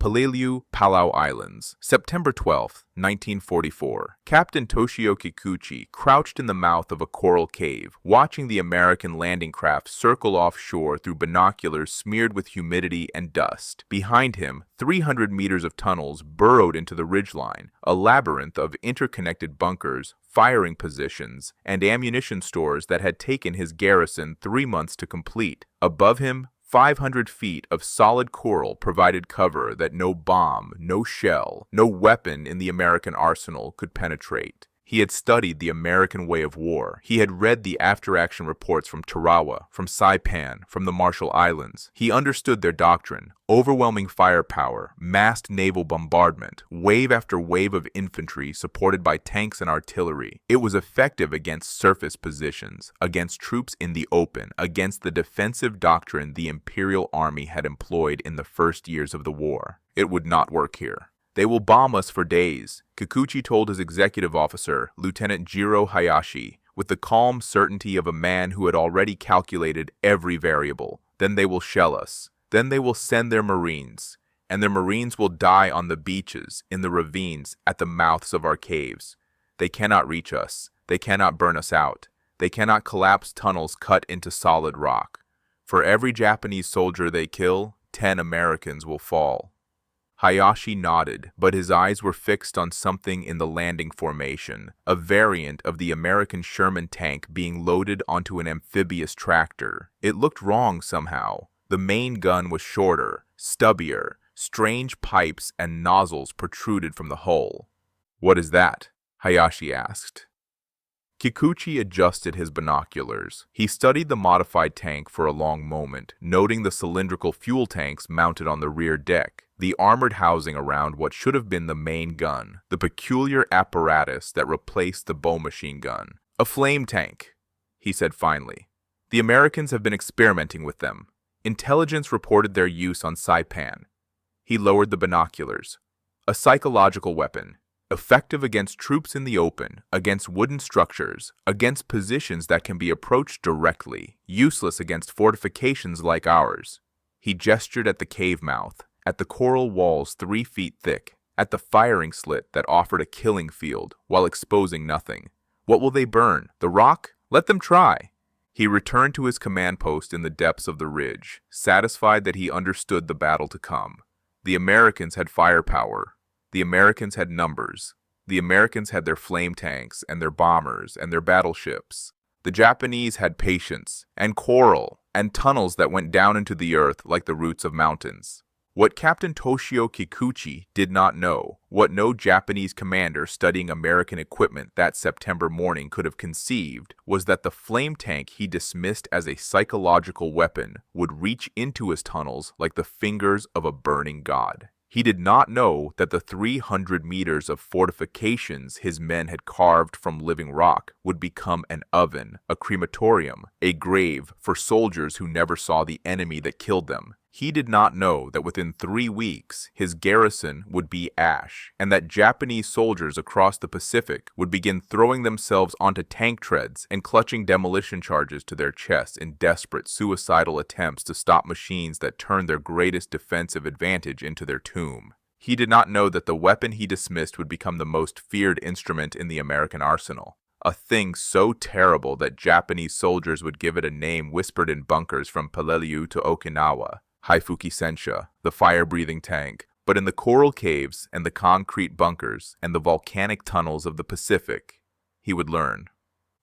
Palau, Palau Islands, September 12, 1944. Captain Toshio Kikuchi crouched in the mouth of a coral cave, watching the American landing craft circle offshore through binoculars smeared with humidity and dust. Behind him, 300 meters of tunnels burrowed into the ridgeline, a labyrinth of interconnected bunkers, firing positions, and ammunition stores that had taken his garrison 3 months to complete. Above him, 500 feet of solid coral provided cover that no bomb, no shell, no weapon in the American arsenal could penetrate. He had studied the American way of war. He had read the after-action reports from Tarawa, from Saipan, from the Marshall Islands. He understood their doctrine: overwhelming firepower, massed naval bombardment, wave after wave of infantry supported by tanks and artillery. It was effective against surface positions, against troops in the open, against the defensive doctrine the Imperial Army had employed in the first years of the war. It would not work here. "They will bomb us for days," Kikuchi told his executive officer, Lieutenant Jiro Hayashi, with the calm certainty of a man who had already calculated every variable. "Then they will shell us. Then they will send their Marines, and their Marines will die on the beaches, in the ravines, at the mouths of our caves. They cannot reach us. They cannot burn us out. They cannot collapse tunnels cut into solid rock. For every Japanese soldier they kill, 10 Americans will fall." Hayashi nodded, but his eyes were fixed on something in the landing formation, a variant of the American Sherman tank being loaded onto an amphibious tractor. It looked wrong somehow. The main gun was shorter, stubbier, strange pipes and nozzles protruded from the hull. "What is that?" Hayashi asked. Kikuchi adjusted his binoculars. He studied the modified tank for a long moment, noting the cylindrical fuel tanks mounted on the rear deck, the armored housing around what should have been the main gun, the peculiar apparatus that replaced the bow machine gun. "A flame tank," he said finally. "The Americans have been experimenting with them. Intelligence reported their use on Saipan." He lowered the binoculars. "A psychological weapon. Effective against troops in the open, against wooden structures, against positions that can be approached directly, useless against fortifications like ours." He gestured at the cave mouth, at the coral walls 3 feet thick, at the firing slit that offered a killing field while exposing nothing. "What will they burn? The rock? Let them try." He returned to his command post in the depths of the ridge, satisfied that he understood the battle to come. The Americans had firepower. The Americans had numbers. The Americans had their flame tanks and their bombers and their battleships. The Japanese had patience and coral and tunnels that went down into the earth like the roots of mountains. What Captain Toshio Kikuchi did not know, what no Japanese commander studying American equipment that September morning could have conceived, was that the flame tank he dismissed as a psychological weapon would reach into his tunnels like the fingers of a burning god. He did not know that the 300 meters of fortifications his men had carved from living rock would become an oven, a crematorium, a grave for soldiers who never saw the enemy that killed them. He did not know that within 3 weeks his garrison would be ash, and that Japanese soldiers across the Pacific would begin throwing themselves onto tank treads and clutching demolition charges to their chests in desperate suicidal attempts to stop machines that turned their greatest defensive advantage into their tomb. He did not know that the weapon he dismissed would become the most feared instrument in the American arsenal. A thing so terrible that Japanese soldiers would give it a name whispered in bunkers from Palau to Okinawa. Haifuki Sensha, the fire-breathing tank, but in the coral caves and the concrete bunkers and the volcanic tunnels of the Pacific, he would learn.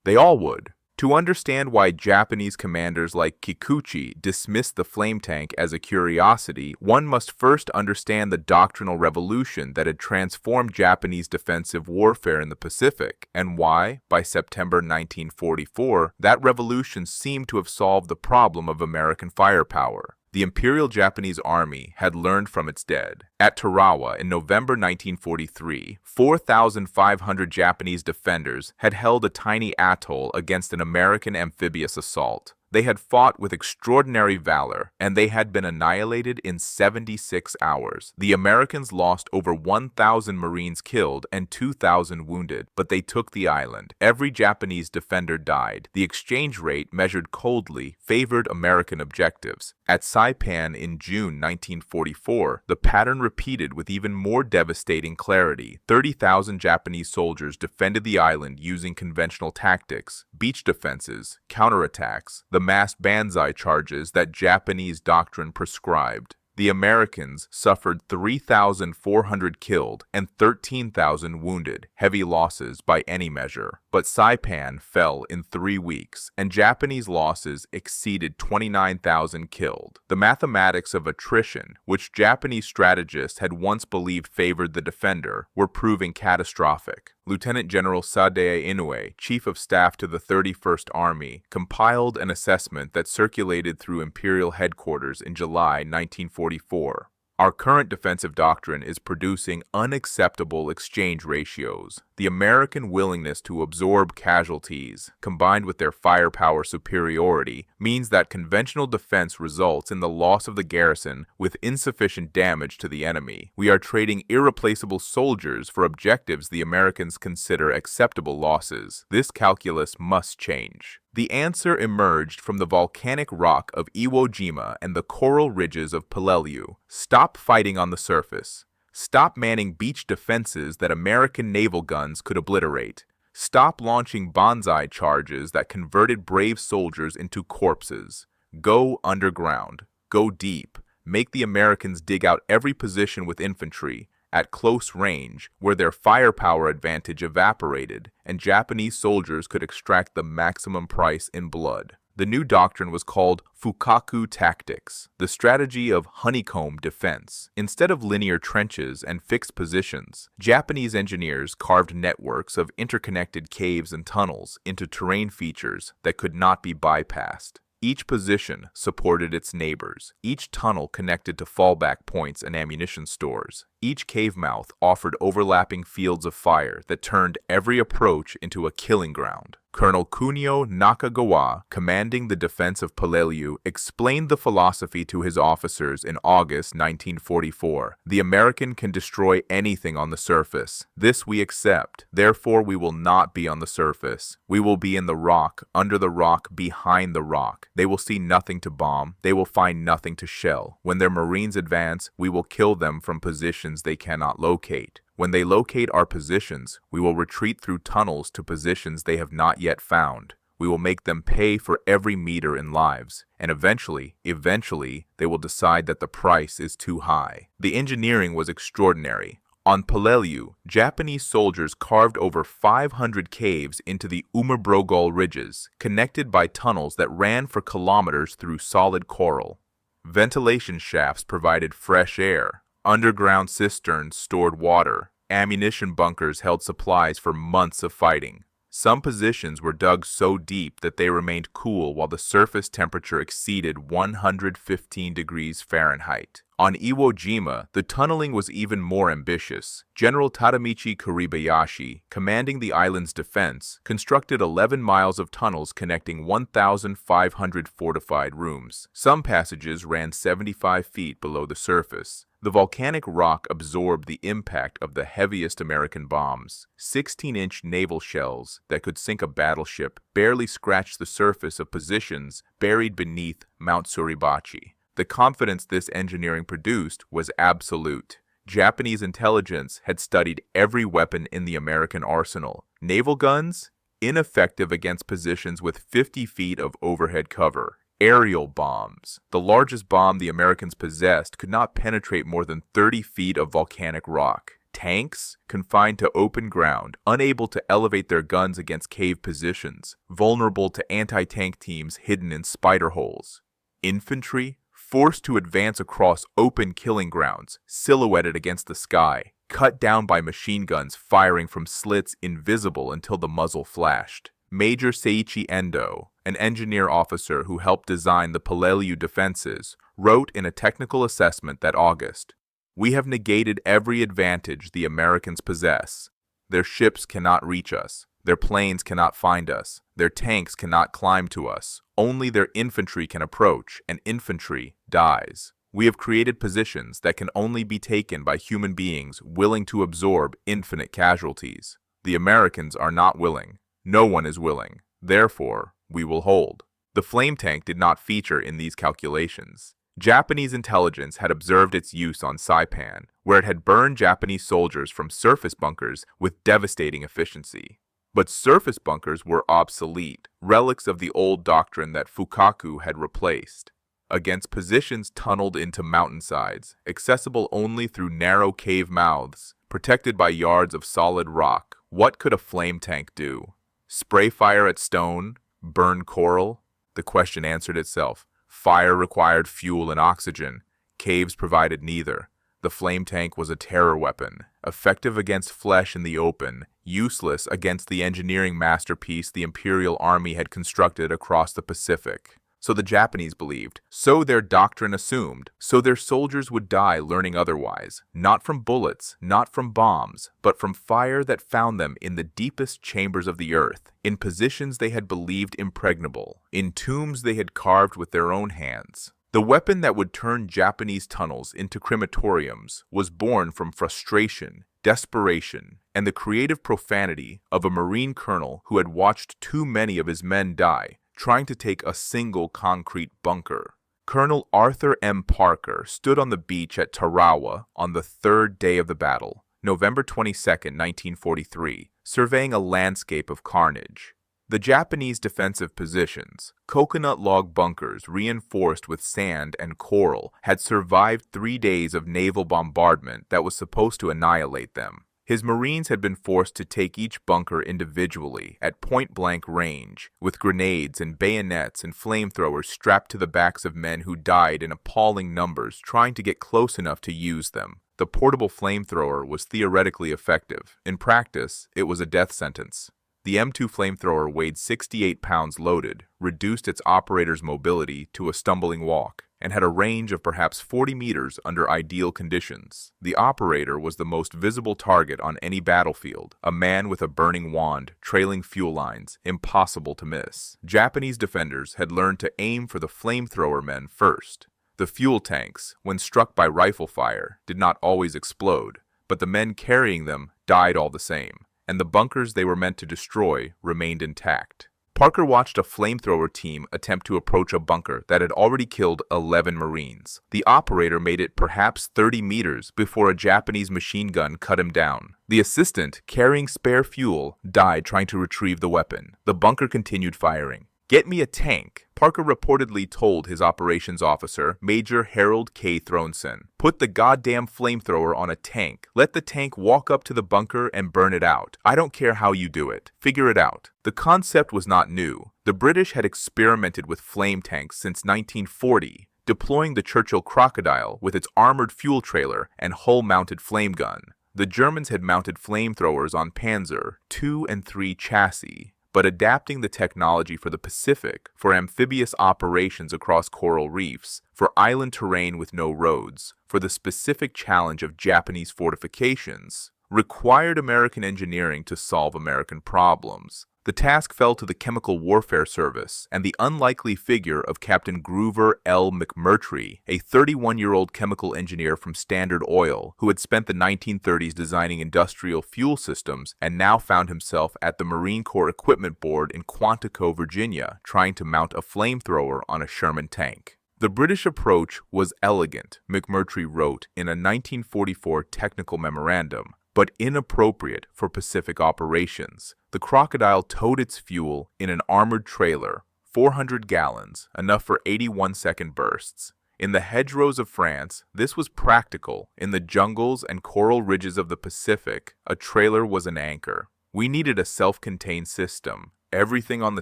They all would. To understand why Japanese commanders like Kikuchi dismissed the flame tank as a curiosity, one must first understand the doctrinal revolution that had transformed Japanese defensive warfare in the Pacific, and why, by September 1944, that revolution seemed to have solved the problem of American firepower. The Imperial Japanese Army had learned from its dead. At Tarawa in November 1943, 4,500 Japanese defenders had held a tiny atoll against an American amphibious assault. They had fought with extraordinary valor, and they had been annihilated in 76 hours. The Americans lost over 1,000 Marines killed and 2,000 wounded, but they took the island. Every Japanese defender died. The exchange rate, measured coldly, favored American objectives. At Saipan in June 1944, the pattern repeated with even more devastating clarity. 30,000 Japanese soldiers defended the island using conventional tactics, beach defenses, counterattacks, the mass banzai charges that Japanese doctrine prescribed. The Americans suffered 3,400 killed and 13,000 wounded, heavy losses by any measure. But Saipan fell in 3 weeks, and Japanese losses exceeded 29,000 killed. The mathematics of attrition, which Japanese strategists had once believed favored the defender, were proving catastrophic. Lieutenant General Sadao Inoue, Chief of Staff to the 31st Army, compiled an assessment that circulated through Imperial headquarters in July 1944. Our current defensive doctrine is producing unacceptable exchange ratios. The American willingness to absorb casualties, combined with their firepower superiority, means that conventional defense results in the loss of the garrison with insufficient damage to the enemy. We are trading irreplaceable soldiers for objectives the Americans consider acceptable losses. This calculus must change. The answer emerged from the volcanic rock of Iwo Jima and the coral ridges of Peleliu. Stop fighting on the surface. Stop manning beach defenses that American naval guns could obliterate. Stop launching banzai charges that converted brave soldiers into corpses. Go underground. Go deep. Make the Americans dig out every position with infantry at close range, where their firepower advantage evaporated, and Japanese soldiers could extract the maximum price in blood. The new doctrine was called Fukaku tactics, the strategy of honeycomb defense. Instead of linear trenches and fixed positions, Japanese engineers carved networks of interconnected caves and tunnels into terrain features that could not be bypassed. Each position supported its neighbors. Each tunnel connected to fallback points and ammunition stores. Each cave mouth offered overlapping fields of fire that turned every approach into a killing ground. Colonel Kunio Nakagawa, commanding the defense of Peleliu, explained the philosophy to his officers in August 1944. The American can destroy anything on the surface. This we accept. Therefore, we will not be on the surface. We will be in the rock, under the rock, behind the rock. They will see nothing to bomb. They will find nothing to shell. When their Marines advance, we will kill them from positions they cannot locate. When they locate our positions, we will retreat through tunnels to positions they have not yet found. We will make them pay for every meter in lives, and eventually, they will decide that the price is too high. The engineering was extraordinary. On Peleliu, Japanese soldiers carved over 500 caves into the Umabrogol ridges, connected by tunnels that ran for kilometers through solid coral. Ventilation shafts provided fresh air. Underground cisterns stored water. Ammunition bunkers held supplies for months of fighting. Some positions were dug so deep that they remained cool while the surface temperature exceeded 115 degrees Fahrenheit. On Iwo Jima, the tunneling was even more ambitious. General Tadamichi Kuribayashi, commanding the island's defense, constructed 11 miles of tunnels connecting 1,500 fortified rooms. Some passages ran 75 feet below the surface. The volcanic rock absorbed the impact of the heaviest American bombs. 16-inch naval shells that could sink a battleship barely scratched the surface of positions buried beneath Mount Suribachi. The confidence this engineering produced was absolute. Japanese intelligence had studied every weapon in the American arsenal. Naval guns? Ineffective against positions with 50 feet of overhead cover. Aerial bombs. The largest bomb the Americans possessed could not penetrate more than 30 feet of volcanic rock. Tanks? Confined to open ground, unable to elevate their guns against cave positions, vulnerable to anti-tank teams hidden in spider holes. Infantry? Forced to advance across open killing grounds, silhouetted against the sky, cut down by machine guns firing from slits invisible until the muzzle flashed. Major Seiichi Endo, an engineer officer who helped design the Peleliu defenses, wrote in a technical assessment that August, "We have negated every advantage the Americans possess. Their ships cannot reach us. Their planes cannot find us. Their tanks cannot climb to us. Only their infantry can approach, and infantry dies. We have created positions that can only be taken by human beings willing to absorb infinite casualties. The Americans are not willing. No one is willing. Therefore, we will hold. The flame tank did not feature in these calculations. Japanese intelligence had observed its use on Saipan, where it had burned Japanese soldiers from surface bunkers with devastating efficiency. But surface bunkers were obsolete, relics of the old doctrine that Fukaku had replaced. Against positions tunneled into mountainsides, accessible only through narrow cave mouths, protected by yards of solid rock, what could a flame tank do? Spray fire at stone? Burn coral? The question answered itself. Fire required fuel and oxygen. Caves provided neither. The flame tank was a terror weapon, effective against flesh in the open, useless against the engineering masterpiece the Imperial Army had constructed across the Pacific. So the Japanese believed, so their doctrine assumed, so their soldiers would die learning otherwise, not from bullets, not from bombs, but from fire that found them in the deepest chambers of the earth, in positions they had believed impregnable, in tombs they had carved with their own hands. The weapon that would turn Japanese tunnels into crematoriums was born from frustration, desperation, and the creative profanity of a Marine colonel who had watched too many of his men die, trying to take a single concrete bunker. Colonel Arthur M. Parker stood on the beach at Tarawa on the third day of the battle, November 22, 1943, surveying a landscape of carnage. The Japanese defensive positions, coconut log bunkers reinforced with sand and coral, had survived 3 days of naval bombardment that was supposed to annihilate them. His Marines had been forced to take each bunker individually at point-blank range, with grenades and bayonets and flamethrowers strapped to the backs of men who died in appalling numbers trying to get close enough to use them. The portable flamethrower was theoretically effective. In practice, it was a death sentence. The M2 flamethrower weighed 68 pounds loaded, reduced its operator's mobility to a stumbling walk, and had a range of perhaps 40 meters under ideal conditions. The operator was the most visible target on any battlefield, a man with a burning wand, trailing fuel lines, impossible to miss. Japanese defenders had learned to aim for the flamethrower men first. The fuel tanks, when struck by rifle fire, did not always explode, but the men carrying them died all the same, and the bunkers they were meant to destroy remained intact. Parker watched a flamethrower team attempt to approach a bunker that had already killed 11 Marines. The operator made it perhaps 30 meters before a Japanese machine gun cut him down. The assistant, carrying spare fuel, died trying to retrieve the weapon. The bunker continued firing. "Get me a tank," Parker reportedly told his operations officer, Major Harold K. Thronson. "Put the goddamn flamethrower on a tank. Let the tank walk up to the bunker and burn it out. I don't care how you do it. Figure it out." The concept was not new. The British had experimented with flame tanks since 1940, deploying the Churchill Crocodile with its armored fuel trailer and hull-mounted flame gun. The Germans had mounted flamethrowers on Panzer II and III chassis, but adapting the technology for the Pacific, for amphibious operations across coral reefs, for island terrain with no roads, for the specific challenge of Japanese fortifications, required American engineering to solve American problems. The task fell to the Chemical Warfare Service and the unlikely figure of Captain Grover L. McMurtry, a 31-year-old chemical engineer from Standard Oil who had spent the 1930s designing industrial fuel systems and now found himself at the Marine Corps Equipment Board in Quantico, Virginia, trying to mount a flamethrower on a Sherman tank. The British approach was elegant, McMurtry wrote in a 1944 technical memorandum, but inappropriate for Pacific operations. The Crocodile towed its fuel in an armored trailer, 400 gallons, enough for 81-second bursts. In the hedgerows of France, this was practical. In the jungles and coral ridges of the Pacific, a trailer was an anchor. We needed a self-contained system. Everything on the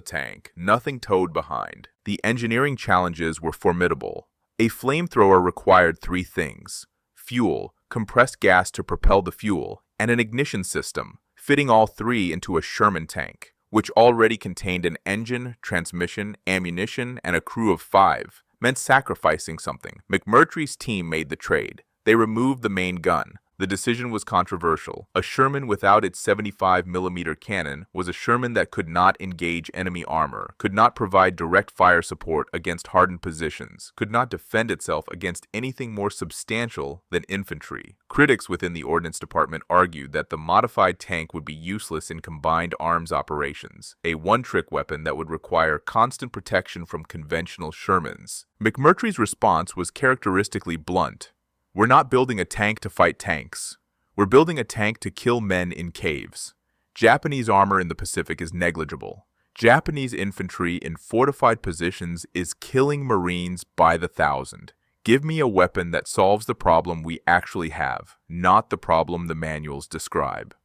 tank, nothing towed behind. The engineering challenges were formidable. A flamethrower required 3 things: fuel, compressed gas to propel the fuel, and an ignition system. Fitting all 3 into a Sherman tank, which already contained an engine, transmission, ammunition, and a crew of 5, meant sacrificing something. McMurtry's team made the trade. They removed the main gun, The decision was controversial. A Sherman without its 75mm cannon was a Sherman that could not engage enemy armor, could not provide direct fire support against hardened positions, could not defend itself against anything more substantial than infantry. Critics within the Ordnance Department argued that the modified tank would be useless in combined arms operations, a one-trick weapon that would require constant protection from conventional Shermans. McMurtry's response was characteristically blunt. "We're not building a tank to fight tanks. We're building a tank to kill men in caves. Japanese armor in the Pacific is negligible. Japanese infantry in fortified positions is killing Marines by the thousand. Give me a weapon that solves the problem we actually have, not the problem the manuals describe."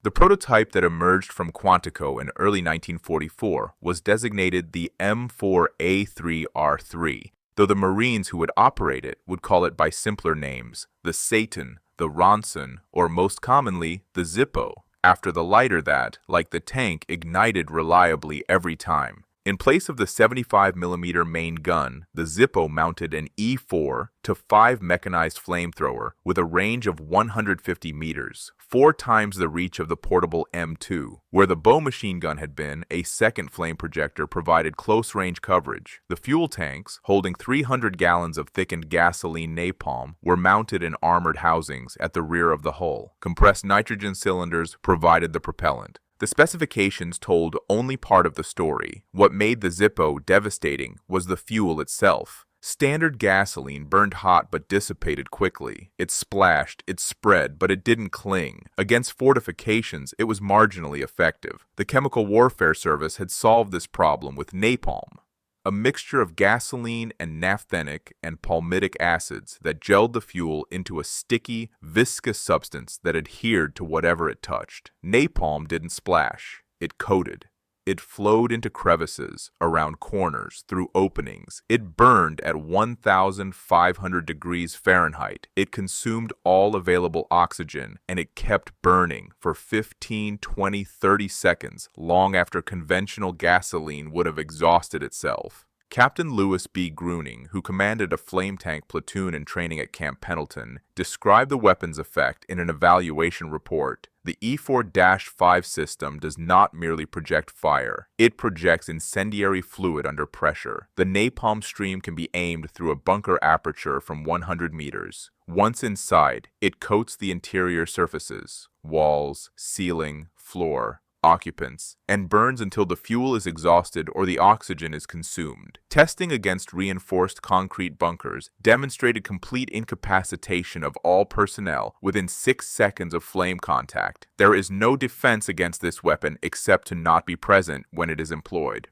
The prototype that emerged from Quantico in early 1944 was designated the M4A3R3, though the Marines who would operate it would call it by simpler names, the Satan, the Ronson, or most commonly, the Zippo, after the lighter that, like the tank, ignited reliably every time. In place of the 75mm main gun, the Zippo mounted an E4 to 5 mechanized flamethrower with a range of 150 meters, 4 times the reach of the portable M2. Where the bow machine gun had been, a second flame projector provided close-range coverage. The fuel tanks, holding 300 gallons of thickened gasoline napalm, were mounted in armored housings at the rear of the hull. Compressed nitrogen cylinders provided the propellant. The specifications told only part of the story. What made the Zippo devastating was the fuel itself. Standard gasoline burned hot but dissipated quickly. It splashed, it spread, but it didn't cling. Against fortifications, it was marginally effective. The Chemical Warfare Service had solved this problem with napalm, a mixture of gasoline and naphthenic and palmitic acids that gelled the fuel into a sticky, viscous substance that adhered to whatever it touched. Napalm didn't splash, it coated. It flowed into crevices, around corners, through openings. It burned at 1,500 degrees Fahrenheit. It consumed all available oxygen, and it kept burning for 15, 20, 30 seconds, long after conventional gasoline would have exhausted itself. Captain Lewis B. Gruning, who commanded a flame tank platoon in training at Camp Pendleton, described the weapon's effect in an evaluation report. The E4-5 system does not merely project fire. It projects incendiary fluid under pressure. The napalm stream can be aimed through a bunker aperture from 100 meters. Once inside, it coats the interior surfaces, walls, ceiling, floor, occupants, and burns until the fuel is exhausted or the oxygen is consumed. Testing against reinforced concrete bunkers demonstrated complete incapacitation of all personnel within 6 seconds of flame contact. There is no defense against this weapon except to not be present when it is employed.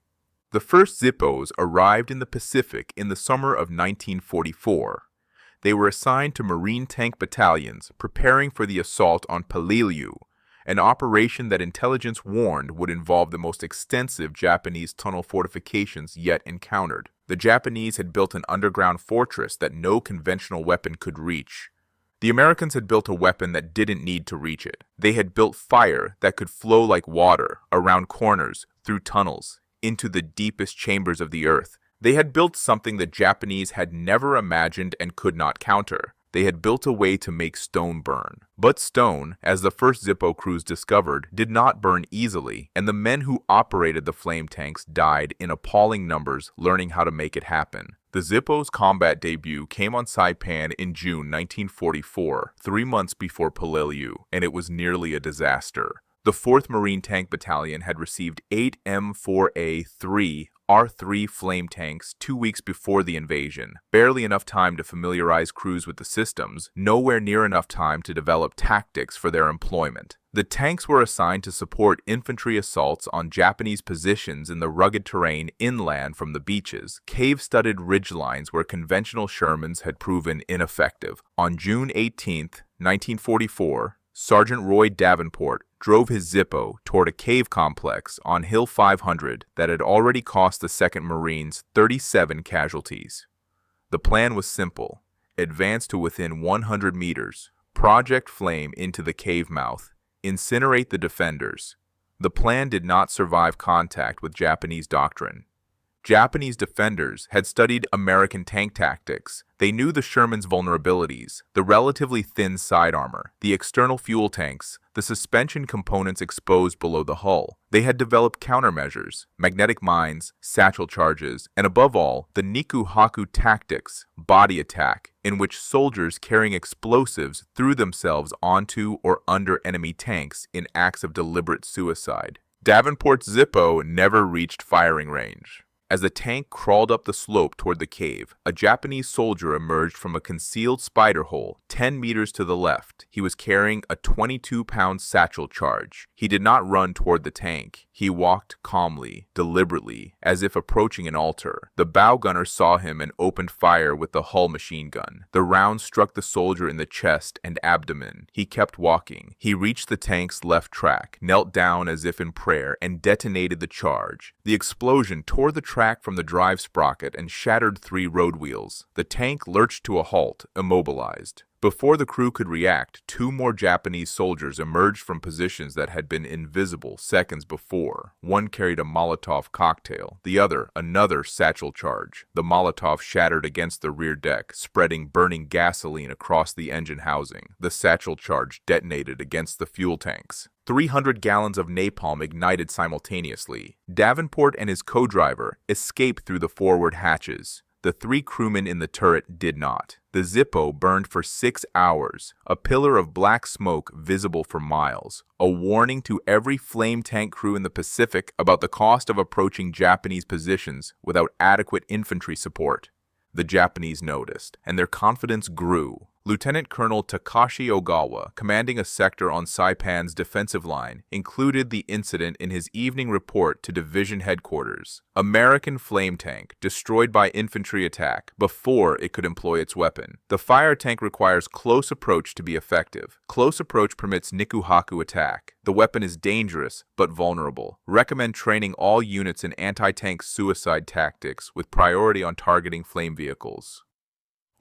The first Zippos arrived in the Pacific in the summer of 1944. They were assigned to Marine tank battalions preparing for the assault on Peleliu, an operation that intelligence warned would involve the most extensive Japanese tunnel fortifications yet encountered. The Japanese had built an underground fortress that no conventional weapon could reach. The Americans had built a weapon that didn't need to reach it. They had built fire that could flow like water, around corners, through tunnels, into the deepest chambers of the earth. They had built something the Japanese had never imagined and could not counter. They had built a way to make stone burn. But stone, as the first Zippo crews discovered, did not burn easily, and the men who operated the flame tanks died in appalling numbers learning how to make it happen. The Zippo's combat debut came on Saipan in June 1944, 3 months before Peleliu, and it was nearly a disaster. The 4th Marine Tank Battalion had received 8 M4A3 R3 flame tanks 2 weeks before the invasion. Barely enough time to familiarize crews with the systems, nowhere near enough time to develop tactics for their employment. The tanks were assigned to support infantry assaults on Japanese positions in the rugged terrain inland from the beaches, cave-studded ridgelines where conventional Shermans had proven ineffective. On June 18, 1944, Sergeant Roy Davenport drove his Zippo toward a cave complex on Hill 500 that had already cost the 2nd Marines 37 casualties. The plan was simple: advance to within 100 meters, project flame into the cave mouth, incinerate the defenders. The plan did not survive contact with Japanese doctrine. Japanese defenders had studied American tank tactics. They knew the Sherman's vulnerabilities, the relatively thin side armor, the external fuel tanks, the suspension components exposed below the hull. They had developed countermeasures, magnetic mines, satchel charges, and above all, the Niku-Haku tactics, body attack, in which soldiers carrying explosives threw themselves onto or under enemy tanks in acts of deliberate suicide. Davenport's Zippo never reached firing range. As the tank crawled up the slope toward the cave, a Japanese soldier emerged from a concealed spider hole 10 meters to the left. He was carrying a 22-pound satchel charge. He did not run toward the tank. He walked calmly, deliberately, as if approaching an altar. The bow gunner saw him and opened fire with the hull machine gun. The round struck the soldier in the chest and abdomen. He kept walking. He reached the tank's left track, knelt down as if in prayer, and detonated the charge. The explosion tore the track from the drive sprocket and shattered 3 road wheels. The tank lurched to a halt, immobilized. Before the crew could react, 2 more Japanese soldiers emerged from positions that had been invisible seconds before. One carried a Molotov cocktail, the other another satchel charge. The Molotov shattered against the rear deck, spreading burning gasoline across the engine housing. The satchel charge detonated against the fuel tanks. 300 gallons of napalm ignited simultaneously. Davenport and his co-driver escaped through the forward hatches. The 3 crewmen in the turret did not. The Zippo burned for 6 hours, a pillar of black smoke visible for miles, a warning to every flame tank crew in the Pacific about the cost of approaching Japanese positions without adequate infantry support. The Japanese noticed, and their confidence grew. Lieutenant Colonel Takashi Ogawa, commanding a sector on Saipan's defensive line, included the incident in his evening report to division headquarters. American flame tank destroyed by infantry attack before it could employ its weapon. The fire tank requires close approach to be effective. Close approach permits Niku-Haku attack. The weapon is dangerous but vulnerable. Recommend training all units in anti-tank suicide tactics with priority on targeting flame vehicles.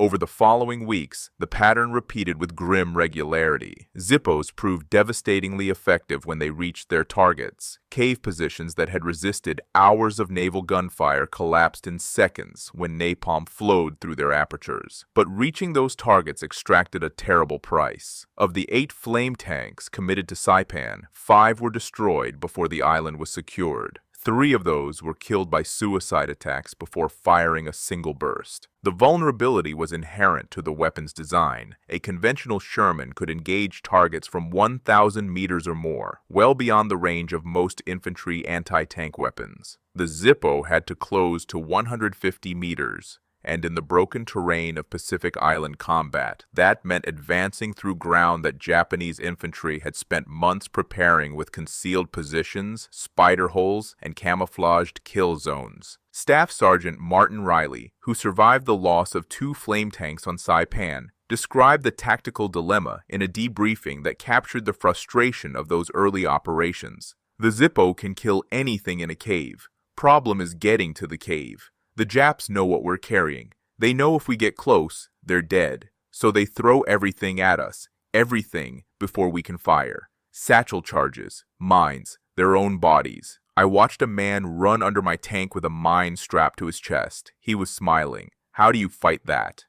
Over the following weeks, the pattern repeated with grim regularity. Zippos proved devastatingly effective when they reached their targets. Cave positions that had resisted hours of naval gunfire collapsed in seconds when napalm flowed through their apertures. But reaching those targets extracted a terrible price. Of the 8 flame tanks committed to Saipan, 5 were destroyed before the island was secured. 3 of those were killed by suicide attacks before firing a single burst. The vulnerability was inherent to the weapon's design. A conventional Sherman could engage targets from 1,000 meters or more, well beyond the range of most infantry anti-tank weapons. The Zippo had to close to 150 meters. And in the broken terrain of Pacific Island combat, that meant advancing through ground that Japanese infantry had spent months preparing with concealed positions, spider holes, and camouflaged kill zones. Staff Sergeant Martin Riley, who survived the loss of 2 flame tanks on Saipan, described the tactical dilemma in a debriefing that captured the frustration of those early operations. The Zippo can kill anything in a cave. Problem is getting to the cave. The Japs know what we're carrying. They know if we get close, they're dead. So they throw everything at us, everything, before we can fire. Satchel charges, mines, their own bodies. I watched a man run under my tank with a mine strapped to his chest. He was smiling. How do you fight that?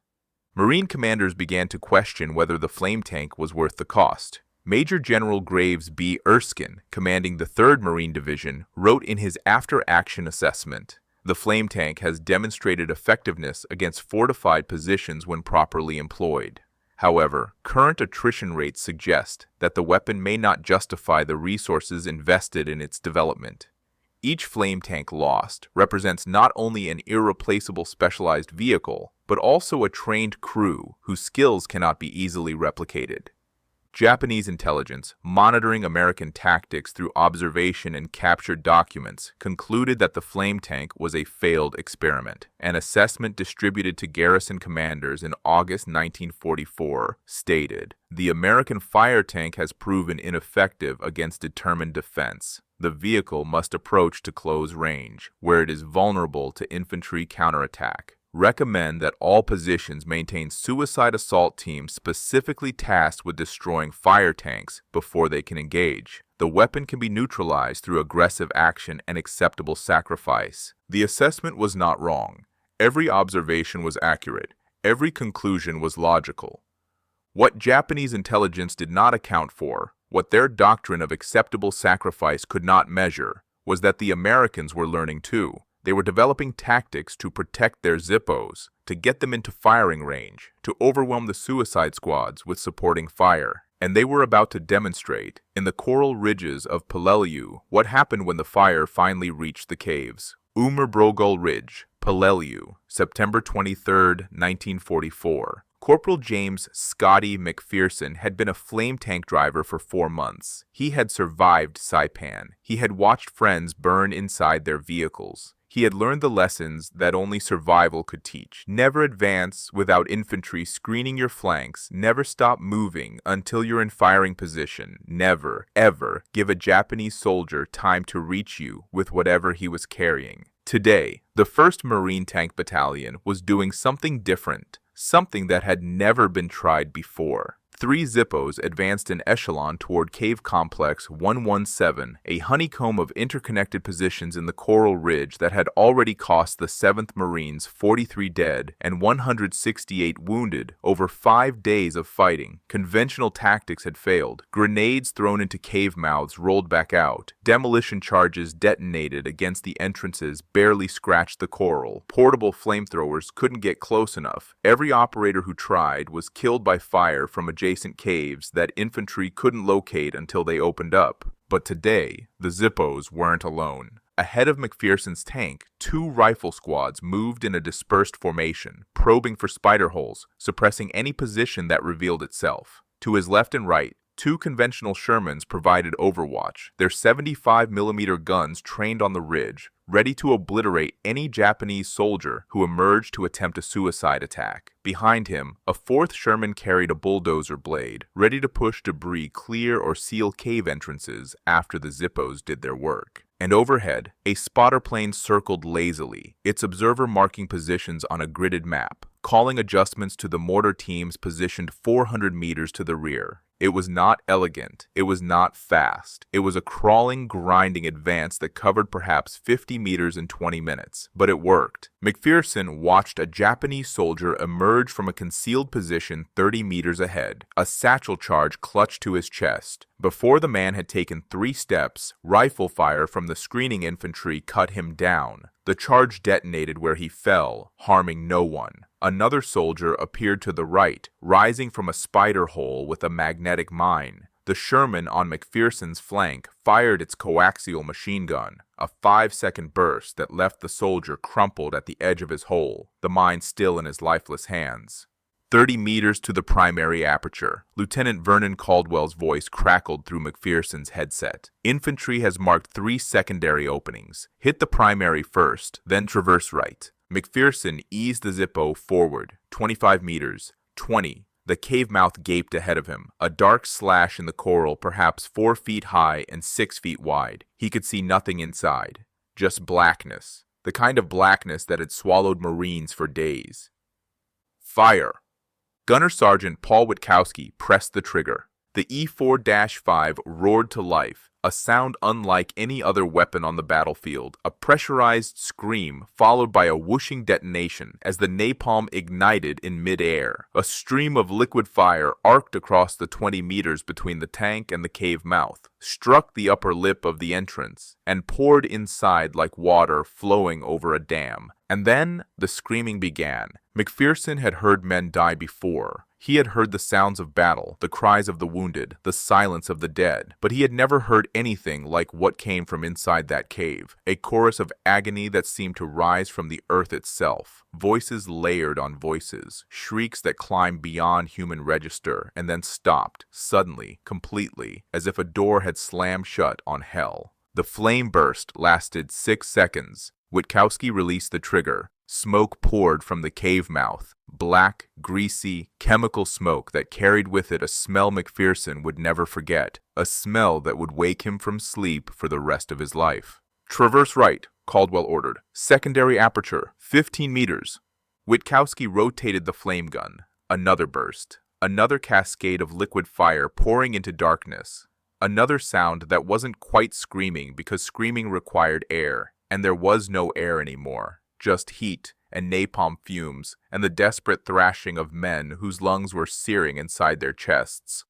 Marine commanders began to question whether the flame tank was worth the cost. Major General Graves B. Erskine, commanding the 3rd Marine Division, wrote in his after-action assessment, "The flame tank has demonstrated effectiveness against fortified positions when properly employed. However, current attrition rates suggest that the weapon may not justify the resources invested in its development. Each flame tank lost represents not only an irreplaceable specialized vehicle, but also a trained crew whose skills cannot be easily replicated." Japanese intelligence, monitoring American tactics through observation and captured documents, concluded that the flame tank was a failed experiment. An assessment distributed to garrison commanders in August 1944 stated, "The American fire tank has proven ineffective against determined defense. The vehicle must approach to close range, where it is vulnerable to infantry counterattack. recommend that all positions maintain suicide assault teams specifically tasked with destroying fire tanks before they can engage. The weapon can be neutralized through aggressive action and acceptable sacrifice. The assessment was not wrong. Every observation was accurate. Every conclusion was logical. What Japanese intelligence did not account for, what their doctrine of acceptable sacrifice could not measure, was that the Americans were learning too. They were developing tactics to protect their Zippos, to get them into firing range, to overwhelm the suicide squads with supporting fire. And they were about to demonstrate, in the coral ridges of Peleliu, what happened when the fire finally reached the caves. Umerbrogul Ridge, Peleliu, September 23, 1944. Corporal James Scotty McPherson had been a flame tank driver for 4 months. He had survived Saipan. He had watched friends burn inside their vehicles. He had learned the lessons that only survival could teach. Never advance without infantry screening your flanks. Never stop moving until you're in firing position. Never, ever give a Japanese soldier time to reach you with whatever he was carrying. Today, the 1st Marine Tank Battalion was doing something different, something that had never been tried before. 3 Zippos advanced in echelon toward Cave Complex 117, a honeycomb of interconnected positions in the Coral Ridge that had already cost the 7th Marines 43 dead and 168 wounded over 5 days of fighting. Conventional tactics had failed. Grenades thrown into cave mouths rolled back out. Demolition charges detonated against the entrances barely scratched the coral. Portable flamethrowers couldn't get close enough. Every operator who tried was killed by fire from adjacent caves that infantry couldn't locate until they opened up. But today, the Zippos weren't alone. Ahead of McPherson's tank, 2 rifle squads moved in a dispersed formation, probing for spider holes, suppressing any position that revealed itself. To his left and right, 2 conventional Shermans provided overwatch, their 75mm guns trained on the ridge, ready to obliterate any Japanese soldier who emerged to attempt a suicide attack. Behind him, a 4th Sherman carried a bulldozer blade, ready to push debris clear or seal cave entrances after the Zippos did their work. And overhead, a spotter plane circled lazily, its observer marking positions on a gridded map, calling adjustments to the mortar teams positioned 400 meters to the rear. It was not elegant. It was not fast. It was a crawling, grinding advance that covered perhaps 50 meters in 20 minutes. But it worked. McPherson watched a Japanese soldier emerge from a concealed position 30 meters ahead, a satchel charge clutched to his chest. Before the man had taken 3 steps, rifle fire from the screening infantry cut him down. The charge detonated where he fell, harming no one. Another soldier appeared to the right, rising from a spider hole with a magnetic mine. The Sherman on McPherson's flank fired its coaxial machine gun, a 5-second burst that left the soldier crumpled at the edge of his hole, the mine still in his lifeless hands. 30 meters to the primary aperture. Lieutenant Vernon Caldwell's voice crackled through McPherson's headset. Infantry has marked 3 secondary openings. Hit the primary first, then traverse right. McPherson eased the Zippo forward, 25 meters, 20. The cave mouth gaped ahead of him, a dark slash in the coral perhaps 4 feet high and 6 feet wide. He could see nothing inside, just blackness, the kind of blackness that had swallowed Marines for days. Fire! Gunner Sergeant Paul Witkowski pressed the trigger. The E-4-5 roared to life, a sound unlike any other weapon on the battlefield, a pressurized scream followed by a whooshing detonation as the napalm ignited in mid-air. A stream of liquid fire arced across the 20 meters between the tank and the cave mouth, struck the upper lip of the entrance, and poured inside like water flowing over a dam. And then the screaming began. McPherson had heard men die before. He had heard the sounds of battle, the cries of the wounded, the silence of the dead, but he had never heard anything like what came from inside that cave, a chorus of agony that seemed to rise from the earth itself, voices layered on voices, shrieks that climbed beyond human register and then stopped, suddenly, completely, as if a door had slammed shut on hell. The flame burst lasted 6 seconds. Witkowski released the trigger. Smoke poured from the cave mouth, black, greasy, chemical smoke that carried with it a smell McPherson would never forget, a smell that would wake him from sleep for the rest of his life. Traverse right, Caldwell ordered. Secondary aperture, 15 meters. Witkowski rotated the flame gun. Another burst. Another cascade of liquid fire pouring into darkness. Another sound that wasn't quite screaming because screaming required air, and there was no air anymore. Just heat and napalm fumes and the desperate thrashing of men whose lungs were searing inside their chests.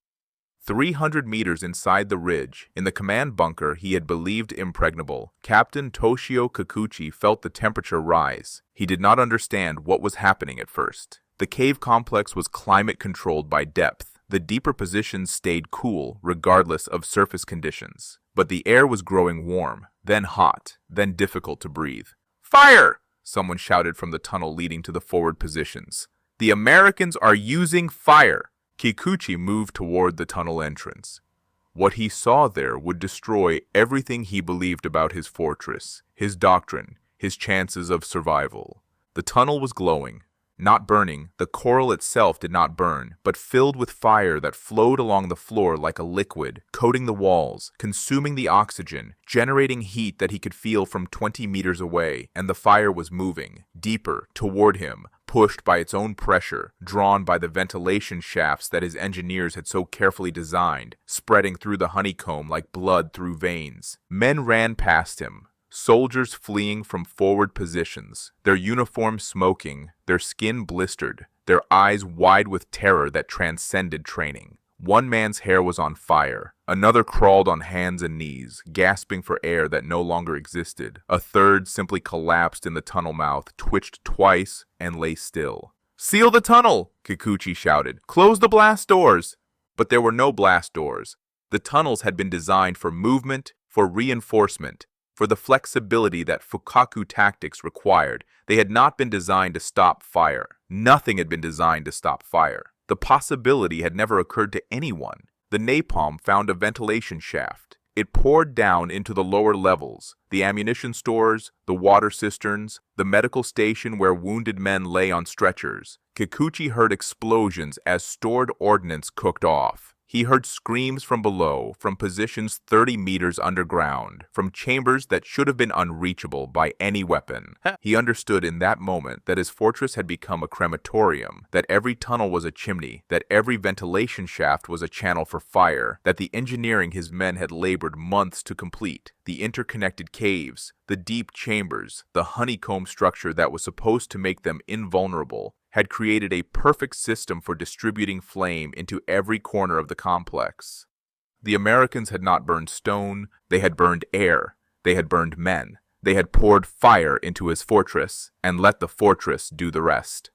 300 meters inside the ridge, in the command bunker he had believed impregnable, Captain Toshio Kikuchi felt the temperature rise. He did not understand what was happening at first. The cave complex was climate-controlled by depth. The deeper positions stayed cool, regardless of surface conditions. But the air was growing warm, then hot, then difficult to breathe. "Fire!" someone shouted from the tunnel leading to the forward positions. "The Americans are using fire!" Kikuchi moved toward the tunnel entrance. What he saw there would destroy everything he believed about his fortress, his doctrine, his chances of survival. The tunnel was glowing. Not burning, the coral itself did not burn, but filled with fire that flowed along the floor like a liquid, coating the walls, consuming the oxygen, generating heat that he could feel from 20 meters away, and the fire was moving, deeper, toward him, pushed by its own pressure, drawn by the ventilation shafts that his engineers had so carefully designed, spreading through the honeycomb like blood through veins. Men ran past him. Soldiers fleeing from forward positions, their uniforms smoking, their skin blistered, their eyes wide with terror that transcended training. One man's hair was on fire. Another crawled on hands and knees, gasping for air that no longer existed. A third simply collapsed in the tunnel mouth, twitched twice, and lay still. "Seal the tunnel!" Kikuchi shouted. "Close the blast doors!" But there were no blast doors. The tunnels had been designed for movement, for reinforcement, for the flexibility that Fukaku tactics required. They had not been designed to stop fire. Nothing had been designed to stop fire. The possibility had never occurred to anyone. The napalm found a ventilation shaft. It poured down into the lower levels, the ammunition stores, the water cisterns, the medical station where wounded men lay on stretchers. Kikuchi heard explosions as stored ordnance cooked off. He heard screams from below, from positions 30 meters underground, from chambers that should have been unreachable by any weapon. He understood in that moment that his fortress had become a crematorium, that every tunnel was a chimney, that every ventilation shaft was a channel for fire, that the engineering his men had labored months to complete, the interconnected caves, the deep chambers, the honeycomb structure that was supposed to make them invulnerable, had created a perfect system for distributing flame into every corner of the complex. The Americans had not burned stone, they had burned air, they had burned men, they had poured fire into his fortress, and let the fortress do the rest.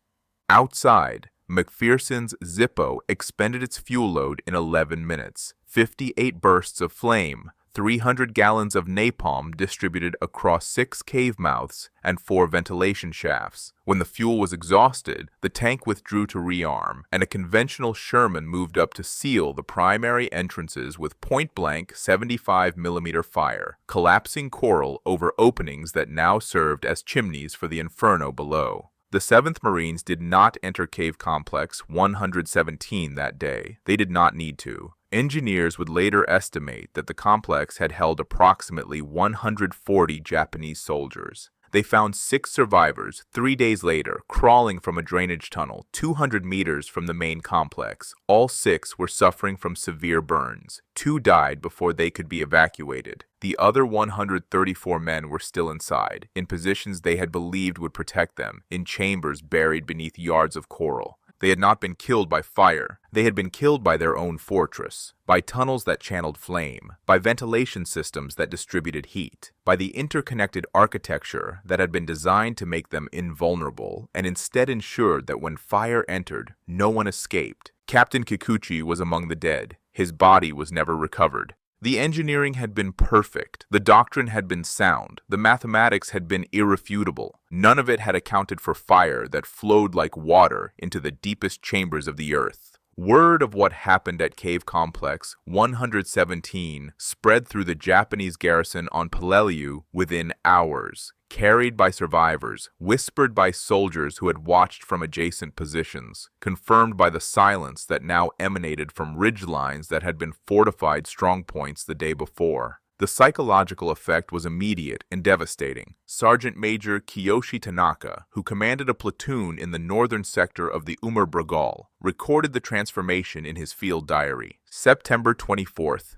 Outside, McPherson's Zippo expended its fuel load in 11 minutes, 58 bursts of flame, 300 gallons of napalm distributed across 6 cave mouths and 4 ventilation shafts. When the fuel was exhausted, the tank withdrew to rearm, and a conventional Sherman moved up to seal the primary entrances with point-blank 75mm fire, collapsing coral over openings that now served as chimneys for the inferno below. The 7th Marines did not enter Cave Complex 117 that day. They did not need to. Engineers would later estimate that the complex had held approximately 140 Japanese soldiers. They found 6 survivors 3 days later, crawling from a drainage tunnel 200 meters from the main complex. All 6 were suffering from severe burns. 2 died before they could be evacuated. The other 134 men were still inside, in positions they had believed would protect them, in chambers buried beneath yards of coral. They had not been killed by fire. They had been killed by their own fortress, by tunnels that channeled flame, by ventilation systems that distributed heat, by the interconnected architecture that had been designed to make them invulnerable and instead ensured that when fire entered, no one escaped. Captain Kikuchi was among the dead. His body was never recovered. The engineering had been perfect, the doctrine had been sound, the mathematics had been irrefutable. None of it had accounted for fire that flowed like water into the deepest chambers of the earth. Word of what happened at Cave Complex 117 spread through the Japanese garrison on Peleliu within hours, carried by survivors, whispered by soldiers who had watched from adjacent positions, confirmed by the silence that now emanated from ridge lines that had been fortified strongpoints the day before. The psychological effect was immediate and devastating. Sergeant Major Kiyoshi Tanaka, who commanded a platoon in the northern sector of the Umar Brigade, recorded the transformation in his field diary. September 24th.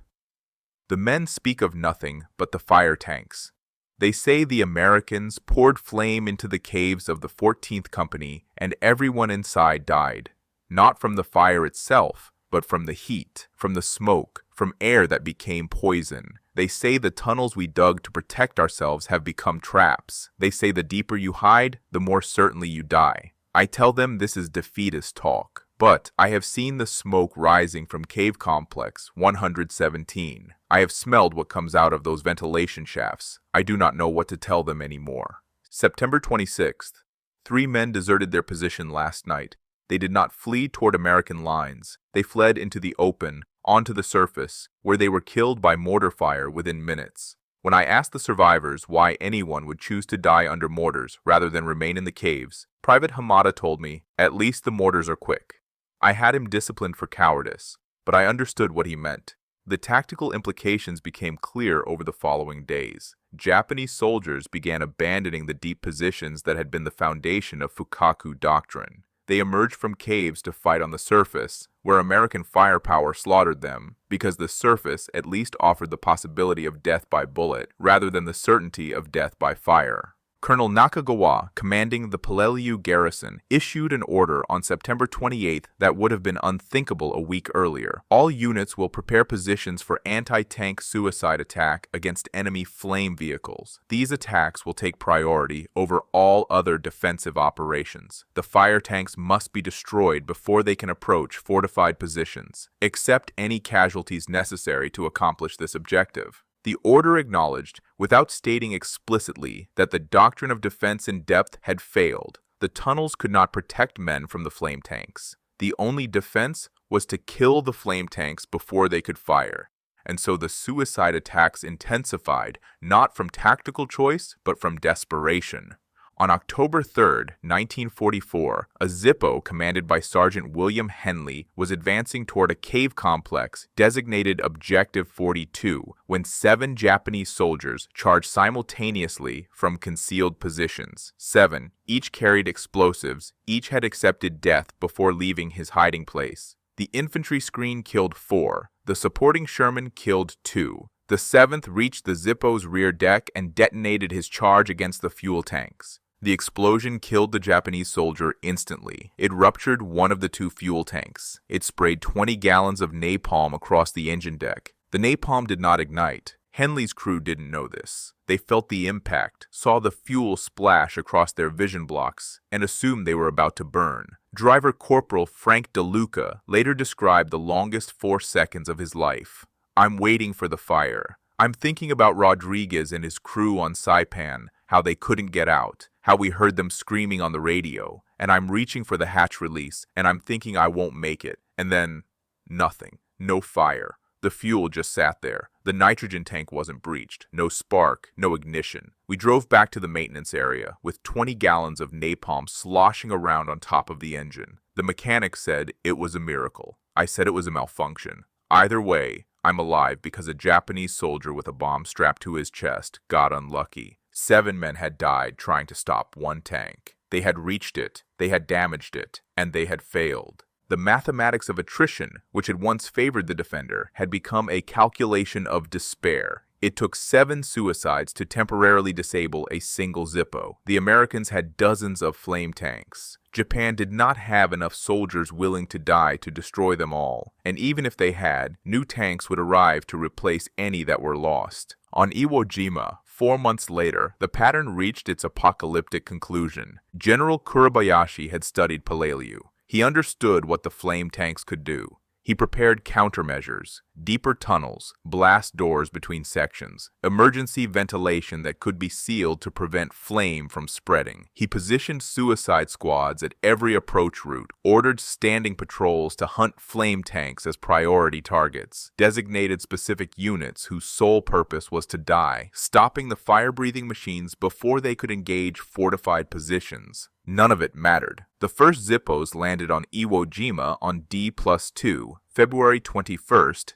The men speak of nothing but the fire tanks. They say the Americans poured flame into the caves of the 14th Company and everyone inside died, not from the fire itself, but from the heat, from the smoke, from air that became poison. They say the tunnels we dug to protect ourselves have become traps. They say the deeper you hide, the more certainly you die. I tell them this is defeatist talk. But I have seen the smoke rising from Cave Complex 117. I have smelled what comes out of those ventilation shafts. I do not know what to tell them anymore. September 26th. 3 men deserted their position last night. They did not flee toward American lines. They fled into the open, onto the surface, where they were killed by mortar fire within minutes. When I asked the survivors why anyone would choose to die under mortars rather than remain in the caves, Private Hamada told me, "At least the mortars are quick." I had him disciplined for cowardice, but I understood what he meant. The tactical implications became clear over the following days. Japanese soldiers began abandoning the deep positions that had been the foundation of Fukaku doctrine. They emerged from caves to fight on the surface, where American firepower slaughtered them, because the surface at least offered the possibility of death by bullet, rather than the certainty of death by fire. Colonel Nakagawa, commanding the Peleliu garrison, issued an order on September 28th that would have been unthinkable a week earlier. All units will prepare positions for anti-tank suicide attack against enemy flame vehicles. These attacks will take priority over all other defensive operations. The fire tanks must be destroyed before they can approach fortified positions. Accept any casualties necessary to accomplish this objective. The order acknowledged, without stating explicitly, that the doctrine of defense in depth had failed. The tunnels could not protect men from the flame tanks. The only defense was to kill the flame tanks before they could fire. And so the suicide attacks intensified, not from tactical choice, but from desperation. On October 3, 1944, a Zippo commanded by Sergeant William Henley was advancing toward a cave complex designated Objective 42 when 7 Japanese soldiers charged simultaneously from concealed positions. 7, each carried explosives, each had accepted death before leaving his hiding place. The infantry screen killed 4, the supporting Sherman killed 2. The 7th reached the Zippo's rear deck and detonated his charge against the fuel tanks. The explosion killed the Japanese soldier instantly. It ruptured one of the 2 fuel tanks. It sprayed 20 gallons of napalm across the engine deck. The napalm did not ignite. Henley's crew didn't know this. They felt the impact, saw the fuel splash across their vision blocks, and assumed they were about to burn. Driver Corporal Frank DeLuca later described the longest 4 seconds of his life. "I'm waiting for the fire. I'm thinking about Rodriguez and his crew on Saipan, how they couldn't get out, how we heard them screaming on the radio, and I'm reaching for the hatch release, and I'm thinking I won't make it, and then nothing, no fire. The fuel just sat there. The nitrogen tank wasn't breached, no spark, no ignition. We drove back to the maintenance area with 20 gallons of napalm sloshing around on top of the engine. The mechanic said it was a miracle. I said it was a malfunction. Either way, I'm alive because a Japanese soldier with a bomb strapped to his chest got unlucky. 7 men had died trying to stop one tank. They had reached it, they had damaged it, and they had failed. The mathematics of attrition, which had once favored the defender, had become a calculation of despair. It took 7 suicides to temporarily disable a single Zippo. The Americans had dozens of flame tanks. Japan did not have enough soldiers willing to die to destroy them all, and even if they had, new tanks would arrive to replace any that were lost. On Iwo Jima, 4 months later, the pattern reached its apocalyptic conclusion. General Kuribayashi had studied Peleliu. He understood what the flame tanks could do. He prepared countermeasures, deeper tunnels, blast doors between sections, emergency ventilation that could be sealed to prevent flame from spreading. He positioned suicide squads at every approach route, ordered standing patrols to hunt flame tanks as priority targets, designated specific units whose sole purpose was to die, stopping the fire-breathing machines before they could engage fortified positions. None of it mattered. The first Zippos landed on Iwo Jima on D+2, February 21,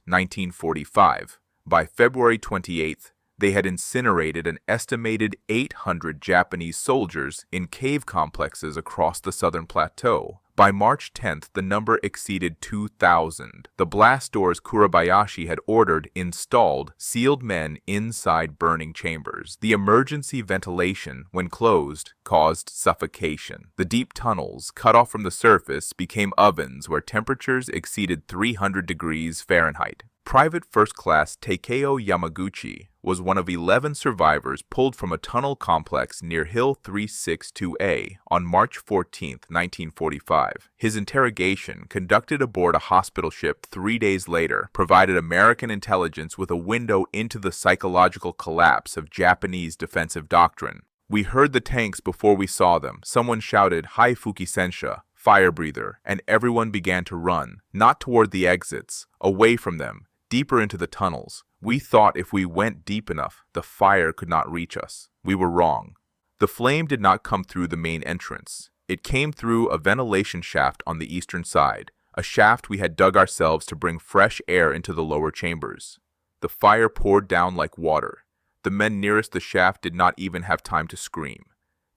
1945. By February 28th, they had incinerated an estimated 800 Japanese soldiers in cave complexes across the southern plateau. By March 10th, the number exceeded 2,000. The blast doors Kurabayashi had ordered installed sealed men inside burning chambers. The emergency ventilation, when closed, caused suffocation. The deep tunnels, cut off from the surface, became ovens where temperatures exceeded 300 degrees Fahrenheit. Private First Class Takeo Yamaguchi was one of 11 survivors pulled from a tunnel complex near Hill 362A on March 14, 1945. His interrogation, conducted aboard a hospital ship 3 days later, provided American intelligence with a window into the psychological collapse of Japanese defensive doctrine. "We heard the tanks before we saw them. Someone shouted, 'Hai Fukisensha,' fire breather, and everyone began to run, not toward the exits, away from them, deeper into the tunnels. We thought if we went deep enough, the fire could not reach us. We were wrong." The flame did not come through the main entrance. It came through a ventilation shaft on the eastern side, a shaft we had dug ourselves to bring fresh air into the lower chambers. The fire poured down like water. The men nearest the shaft did not even have time to scream.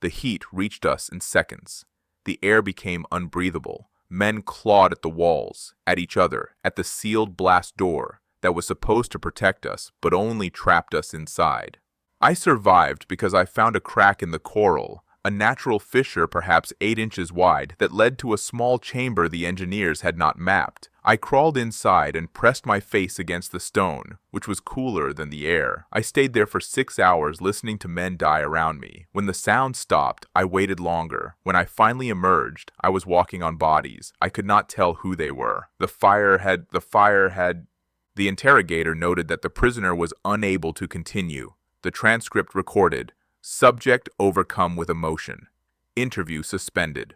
The heat reached us in seconds. The air became unbreathable. Men clawed at the walls, at each other, at the sealed blast door that was supposed to protect us, but only trapped us inside. I survived because I found a crack in the coral, a natural fissure perhaps 8 inches wide that led to a small chamber the engineers had not mapped. I crawled inside and pressed my face against the stone, which was cooler than the air. I stayed there for 6 hours listening to men die around me. When the sound stopped, I waited longer. When I finally emerged, I was walking on bodies. I could not tell who they were. The fire had... The interrogator noted that the prisoner was unable to continue. The transcript recorded, "Subject overcome with emotion. Interview suspended."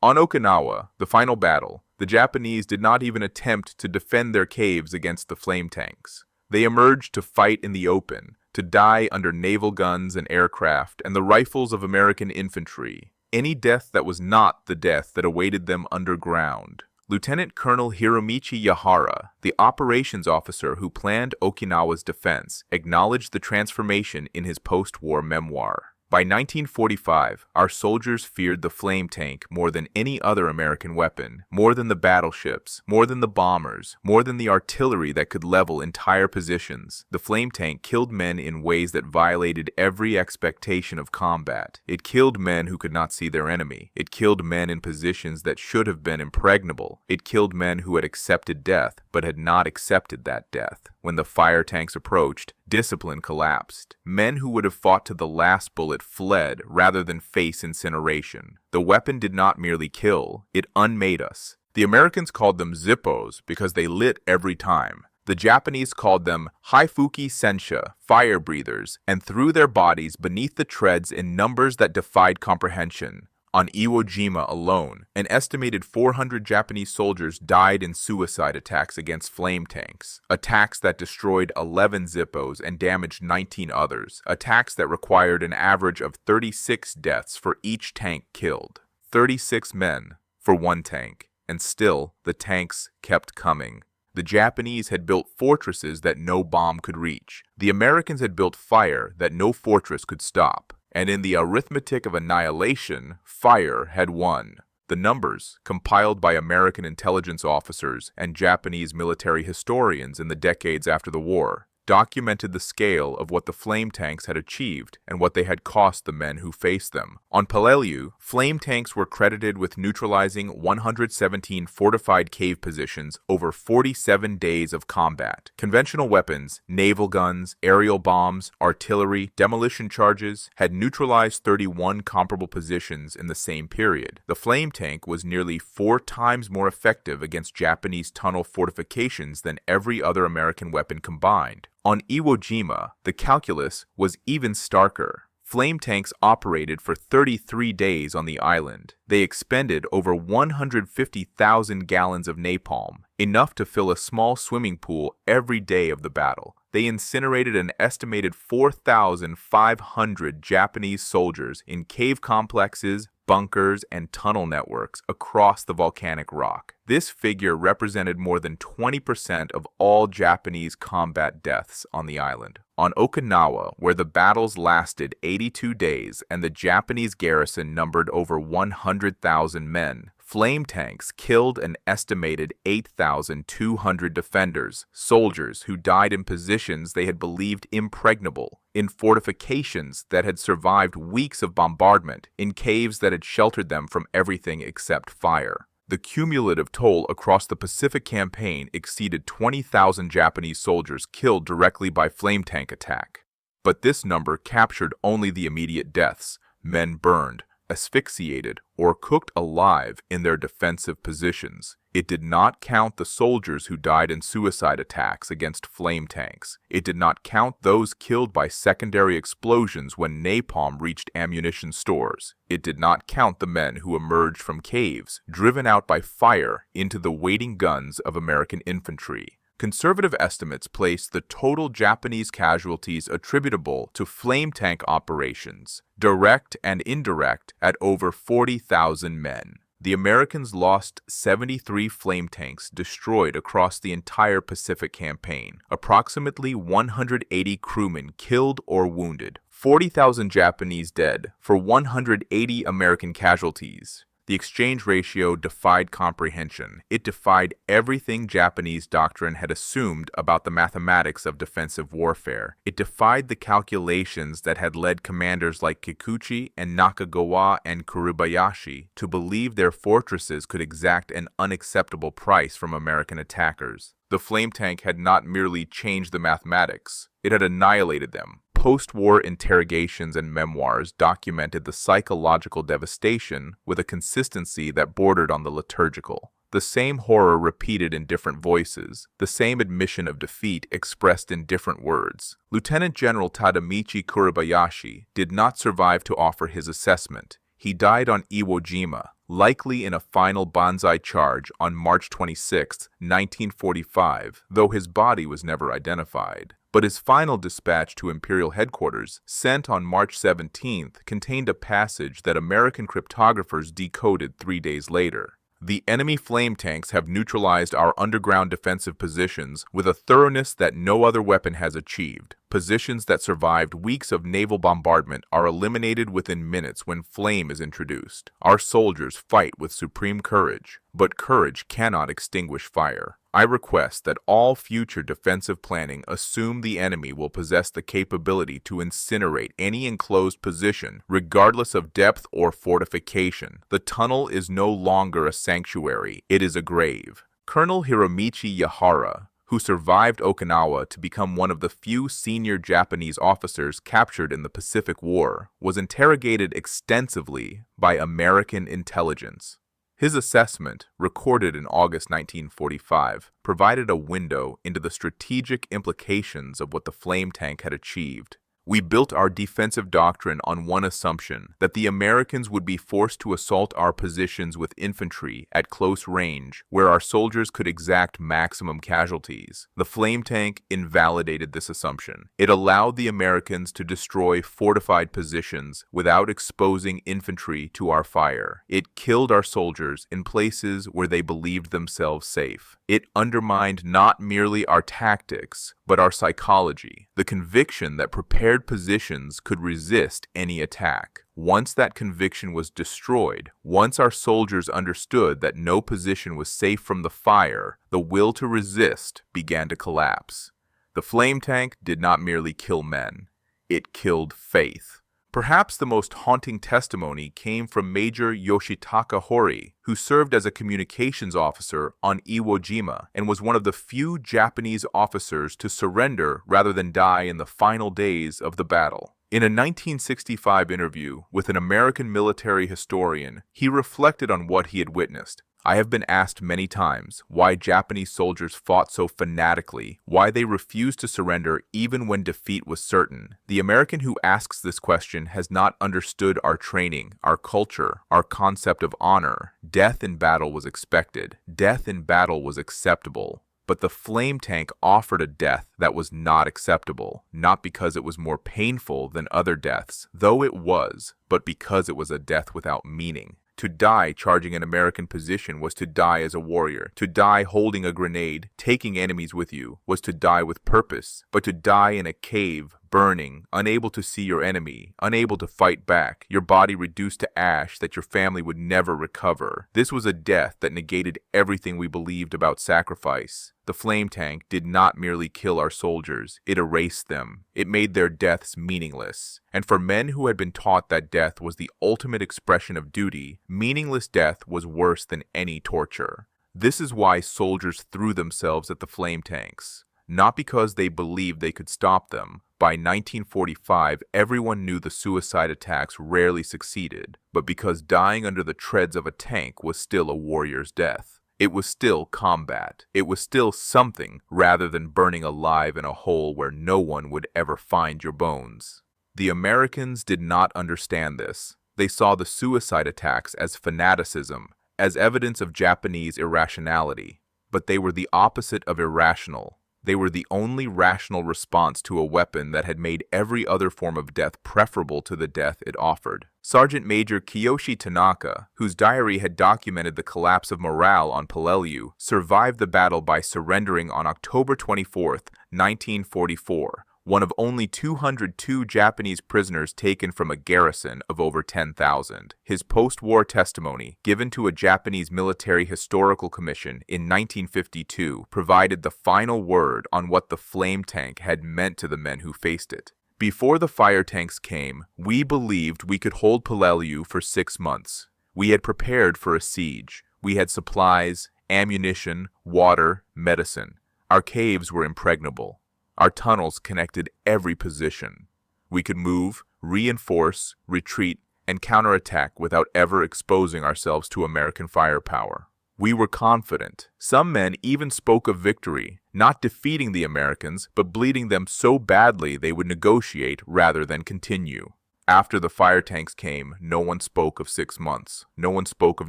On Okinawa, the final battle, the Japanese did not even attempt to defend their caves against the flame tanks. They emerged to fight in the open, to die under naval guns and aircraft and the rifles of American infantry. Any death that was not the death that awaited them underground. Lieutenant Colonel Hiromichi Yahara, the operations officer who planned Okinawa's defense, acknowledged the transformation in his post-war memoir. By 1945, our soldiers feared the flame tank more than any other American weapon, more than the battleships, more than the bombers, more than the artillery that could level entire positions. The flame tank killed men in ways that violated every expectation of combat. It killed men who could not see their enemy. It killed men in positions that should have been impregnable. It killed men who had accepted death, but had not accepted that death. When the fire tanks approached, discipline collapsed. Men who would have fought to the last bullet fled rather than face incineration. The weapon did not merely kill, it unmade us. The Americans called them Zippos because they lit every time. The Japanese called them Haifuki Sensha, fire breathers, and threw their bodies beneath the treads in numbers that defied comprehension. On Iwo Jima alone, an estimated 400 Japanese soldiers died in suicide attacks against flame tanks. Attacks that destroyed 11 Zippos and damaged 19 others. Attacks that required an average of 36 deaths for each tank killed. 36 men for one tank. And still, the tanks kept coming. The Japanese had built fortresses that no bomb could reach. The Americans had built fire that no fortress could stop. And in the arithmetic of annihilation, fire had won. The numbers, compiled by American intelligence officers and Japanese military historians in the decades after the war, documented the scale of what the flame tanks had achieved and what they had cost the men who faced them. On Peleliu, flame tanks were credited with neutralizing 117 fortified cave positions over 47 days of combat. Conventional weapons, naval guns, aerial bombs, artillery, demolition charges had neutralized 31 comparable positions in the same period. The flame tank was nearly 4 times more effective against Japanese tunnel fortifications than every other American weapon combined. On Iwo Jima, the calculus was even starker. Flame tanks operated for 33 days on the island. They expended over 150,000 gallons of napalm, enough to fill a small swimming pool every day of the battle. They incinerated an estimated 4,500 Japanese soldiers in cave complexes, bunkers, and tunnel networks across the volcanic rock. This figure represented more than 20% of all Japanese combat deaths on the island. On Okinawa, where the battles lasted 82 days and the Japanese garrison numbered over 100,000 men, flame tanks killed an estimated 8,200 defenders, soldiers who died in positions they had believed impregnable, in fortifications that had survived weeks of bombardment, in caves that had sheltered them from everything except fire. The cumulative toll across the Pacific campaign exceeded 20,000 Japanese soldiers killed directly by flame tank attack. But this number captured only the immediate deaths, men burned, asphyxiated, or cooked alive in their defensive positions. It did not count the soldiers who died in suicide attacks against flame tanks. It did not count those killed by secondary explosions when napalm reached ammunition stores. It did not count the men who emerged from caves, driven out by fire into the waiting guns of American infantry. Conservative estimates place the total Japanese casualties attributable to flame tank operations, direct and indirect, at over 40,000 men. The Americans lost 73 flame tanks destroyed across the entire Pacific campaign, approximately 180 crewmen killed or wounded, 40,000 Japanese dead for 180 American casualties. The exchange ratio defied comprehension. It defied everything Japanese doctrine had assumed about the mathematics of defensive warfare. It defied the calculations that had led commanders like Kikuchi and Nakagawa and Kuribayashi to believe their fortresses could exact an unacceptable price from American attackers. The flame tank had not merely changed the mathematics, it had annihilated them. Post-war interrogations and memoirs documented the psychological devastation with a consistency that bordered on the liturgical. The same horror repeated in different voices, the same admission of defeat expressed in different words. Lieutenant General Tadamichi Kuribayashi did not survive to offer his assessment. He died on Iwo Jima, likely in a final banzai charge on March 26, 1945, though his body was never identified. But his final dispatch to Imperial headquarters, sent on March 17th, contained a passage that American cryptographers decoded 3 days later. The enemy flame tanks have neutralized our underground defensive positions with a thoroughness that no other weapon has achieved. Positions that survived weeks of naval bombardment are eliminated within minutes when flame is introduced. Our soldiers fight with supreme courage, but courage cannot extinguish fire. I request that all future defensive planning assume the enemy will possess the capability to incinerate any enclosed position, regardless of depth or fortification. The tunnel is no longer a sanctuary, it is a grave. Colonel Hiromichi Yahara, who survived Okinawa to become one of the few senior Japanese officers captured in the Pacific War, was interrogated extensively by American intelligence. His assessment, recorded in August 1945, provided a window into the strategic implications of what the flame tank had achieved. We built our defensive doctrine on one assumption, that the Americans would be forced to assault our positions with infantry at close range, where our soldiers could exact maximum casualties. The flame tank invalidated this assumption. It allowed the Americans to destroy fortified positions without exposing infantry to our fire. It killed our soldiers in places where they believed themselves safe. It undermined not merely our tactics, but our psychology, the conviction that prepared positions could resist any attack. Once that conviction was destroyed, once our soldiers understood that no position was safe from the fire, the will to resist began to collapse. The flame tank did not merely kill men, it killed faith. Perhaps the most haunting testimony came from Major Yoshitaka Hori, who served as a communications officer on Iwo Jima and was one of the few Japanese officers to surrender rather than die in the final days of the battle. In a 1965 interview with an American military historian, he reflected on what he had witnessed. I have been asked many times why Japanese soldiers fought so fanatically, why they refused to surrender even when defeat was certain. The American who asks this question has not understood our training, our culture, our concept of honor. Death in battle was expected. Death in battle was acceptable. But the flame tank offered a death that was not acceptable, not because it was more painful than other deaths, though it was, but because it was a death without meaning. To die charging an American position was to die as a warrior. To die holding a grenade, taking enemies with you, was to die with purpose. But to die in a cave, burning, unable to see your enemy, unable to fight back, your body reduced to ash that your family would never recover. This was a death that negated everything we believed about sacrifice. The flame tank did not merely kill our soldiers, it erased them. It made their deaths meaningless. And for men who had been taught that death was the ultimate expression of duty, meaningless death was worse than any torture. This is why soldiers threw themselves at the flame tanks. Not because they believed they could stop them. By 1945, everyone knew the suicide attacks rarely succeeded, but because dying under the treads of a tank was still a warrior's death. It was still combat. It was still something rather than burning alive in a hole where no one would ever find your bones. The Americans did not understand this. They saw the suicide attacks as fanaticism, as evidence of Japanese irrationality. But they were the opposite of irrational. They were the only rational response to a weapon that had made every other form of death preferable to the death it offered. Sergeant Major Kiyoshi Tanaka, whose diary had documented the collapse of morale on Peleliu, survived the battle by surrendering on October 24, 1944, one of only 202 Japanese prisoners taken from a garrison of over 10,000. His post-war testimony, given to a Japanese Military Historical Commission in 1952, provided the final word on what the flame tank had meant to the men who faced it. Before the fire tanks came, we believed we could hold Peleliu for 6 months. We had prepared for a siege. We had supplies, ammunition, water, medicine. Our caves were impregnable. Our tunnels connected every position. We could move, reinforce, retreat, and counterattack without ever exposing ourselves to American firepower. We were confident. Some men even spoke of victory, not defeating the Americans, but bleeding them so badly they would negotiate rather than continue. After the fire tanks came, no one spoke of 6 months. No one spoke of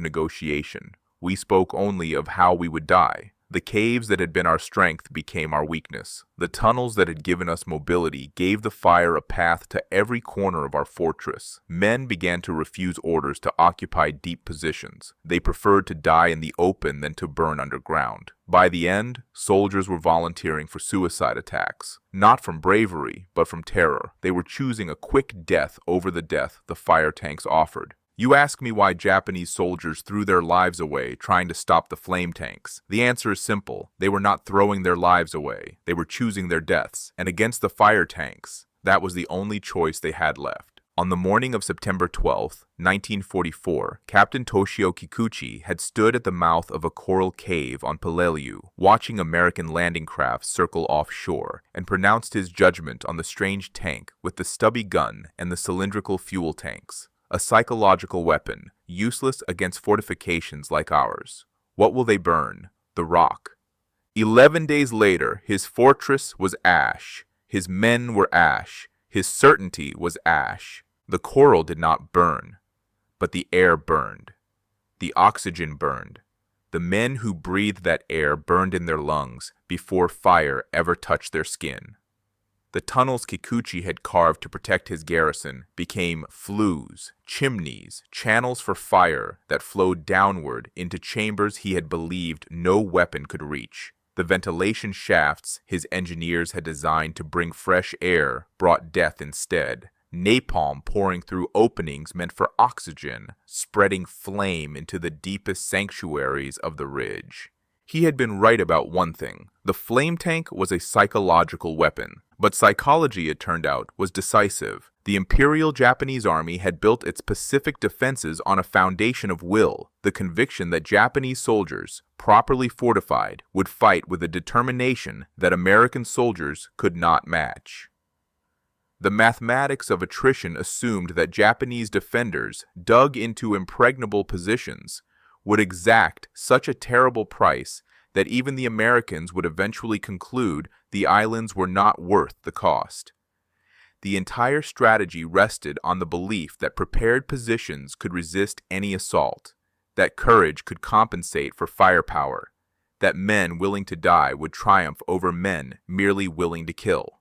negotiation. We spoke only of how we would die. The caves that had been our strength became our weakness. The tunnels that had given us mobility gave the fire a path to every corner of our fortress. Men began to refuse orders to occupy deep positions. They preferred to die in the open than to burn underground. By the end, soldiers were volunteering for suicide attacks. Not from bravery, but from terror. They were choosing a quick death over the death the fire tanks offered. You ask me why Japanese soldiers threw their lives away trying to stop the flame tanks. The answer is simple. They were not throwing their lives away. They were choosing their deaths. And against the fire tanks, that was the only choice they had left. On the morning of September 12, 1944, Captain Toshio Kikuchi had stood at the mouth of a coral cave on Peleliu, watching American landing crafts circle offshore, and pronounced his judgment on the strange tank with the stubby gun and the cylindrical fuel tanks. A psychological weapon, useless against fortifications like ours. What will they burn? The rock. 11 days later, his fortress was ash. His men were ash. His certainty was ash. The coral did not burn, but the air burned. The oxygen burned. The men who breathed that air burned in their lungs before fire ever touched their skin. The tunnels Kikuchi had carved to protect his garrison became flues, chimneys, channels for fire that flowed downward into chambers he had believed no weapon could reach. The ventilation shafts his engineers had designed to bring fresh air brought death instead. Napalm pouring through openings meant for oxygen, spreading flame into the deepest sanctuaries of the ridge. He had been right about one thing. The flame tank was a psychological weapon. But psychology, it turned out, was decisive. The Imperial Japanese Army had built its Pacific defenses on a foundation of will, the conviction that Japanese soldiers, properly fortified, would fight with a determination that American soldiers could not match. The mathematics of attrition assumed that Japanese defenders, dug into impregnable positions, would exact such a terrible price that even the Americans would eventually conclude the islands were not worth the cost. The entire strategy rested on the belief that prepared positions could resist any assault, that courage could compensate for firepower, that men willing to die would triumph over men merely willing to kill.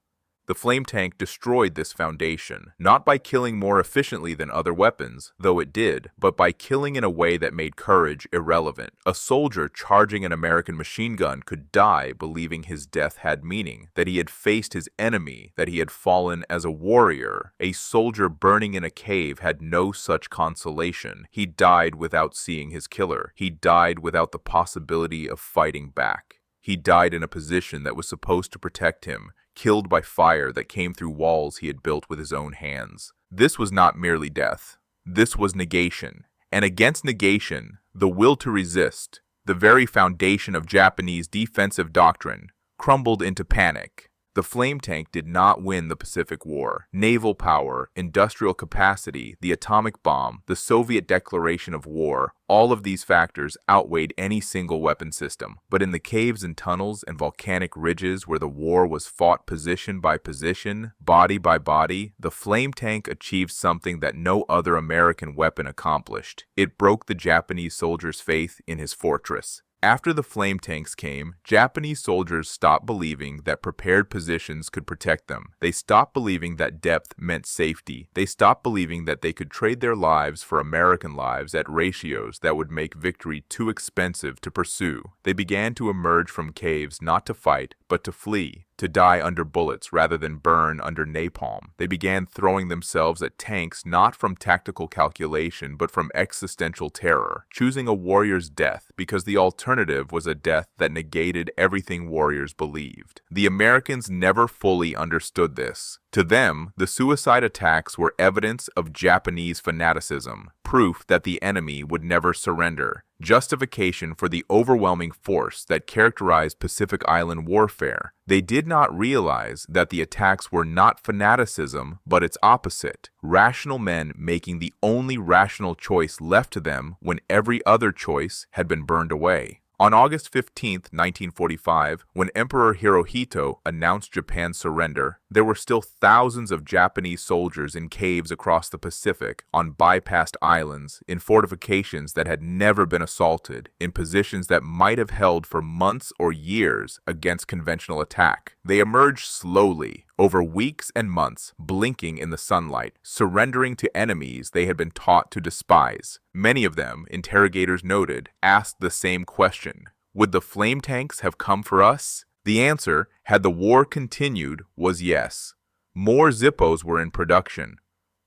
The flame tank destroyed this foundation, not by killing more efficiently than other weapons, though it did, but by killing in a way that made courage irrelevant. A soldier charging an American machine gun could die believing his death had meaning, that he had faced his enemy, that he had fallen as a warrior. A soldier burning in a cave had no such consolation. He died without seeing his killer. He died without the possibility of fighting back. He died in a position that was supposed to protect him, killed by fire that came through walls he had built with his own hands. This was not merely death. This was negation. And against negation, the will to resist, the very foundation of Japanese defensive doctrine, crumbled into panic. The flame tank did not win the Pacific War. Naval power, industrial capacity, the atomic bomb, the Soviet declaration of war, all of these factors outweighed any single weapon system. But in the caves and tunnels and volcanic ridges where the war was fought position by position, body by body, the flame tank achieved something that no other American weapon accomplished. It broke the Japanese soldier's faith in his fortress. After the flame tanks came, Japanese soldiers stopped believing that prepared positions could protect them. They stopped believing that depth meant safety. They stopped believing that they could trade their lives for American lives at ratios that would make victory too expensive to pursue. They began to emerge from caves not to fight, but to flee, to die under bullets rather than burn under napalm. They began throwing themselves at tanks not from tactical calculation but from existential terror, choosing a warrior's death because the alternative was a death that negated everything warriors believed. The Americans never fully understood this. To them, the suicide attacks were evidence of Japanese fanaticism, proof that the enemy would never surrender, justification for the overwhelming force that characterized Pacific Island warfare. They did not realize that the attacks were not fanaticism, but its opposite, rational men making the only rational choice left to them when every other choice had been burned away. On August 15, 1945, when Emperor Hirohito announced Japan's surrender, there were still thousands of Japanese soldiers in caves across the Pacific, on bypassed islands, in fortifications that had never been assaulted, in positions that might have held for months or years against conventional attack. They emerged slowly, over weeks and months, blinking in the sunlight, surrendering to enemies they had been taught to despise. Many of them, interrogators noted, asked the same question: would the flame tanks have come for us? The answer, had the war continued, was yes. More Zippos were in production.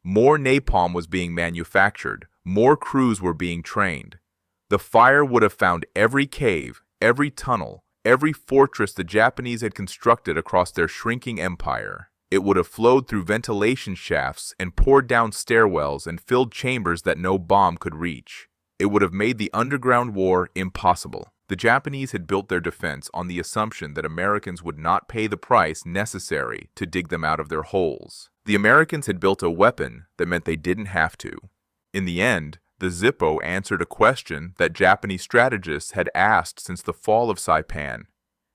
More napalm was being manufactured. More crews were being trained. The fire would have found every cave, every tunnel, every fortress the Japanese had constructed across their shrinking empire. It would have flowed through ventilation shafts and poured down stairwells and filled chambers that no bomb could reach. It would have made the underground war impossible. The Japanese had built their defense on the assumption that Americans would not pay the price necessary to dig them out of their holes. The Americans had built a weapon that meant they didn't have to. In the end, the Zippo answered a question that Japanese strategists had asked since the fall of Saipan.